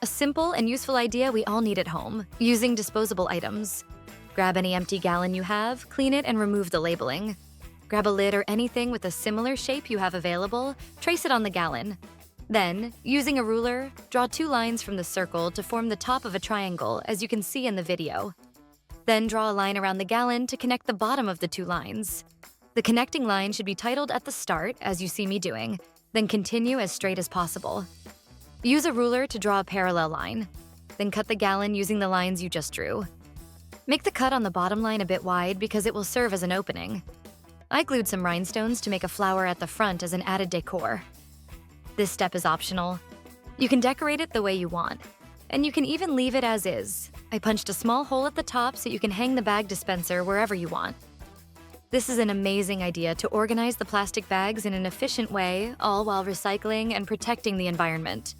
A simple and useful idea we all need at home, using disposable items. Grab any empty gallon you have, clean it, and remove the labeling. Grab a lid or anything with a similar shape you have available, trace it on the gallon. Then, using a ruler, draw 2 lines from the circle to form the top of a triangle, as you can see in the video. Then draw a line around the gallon to connect the bottom of the 2 lines. The connecting line should be titled at the start, as you see me doing, then continue as straight as possible. Use a ruler to draw a parallel line. Then cut the gallon using the lines you just drew. Make the cut on the bottom line a bit wide because it will serve as an opening. I glued some rhinestones to make a flower at the front as an added decor. This step is optional. You can decorate it the way you want, and you can even leave it as is. I punched a small hole at the top so you can hang the bag dispenser wherever you want. This is an amazing idea to organize the plastic bags in an efficient way, all while recycling and protecting the environment.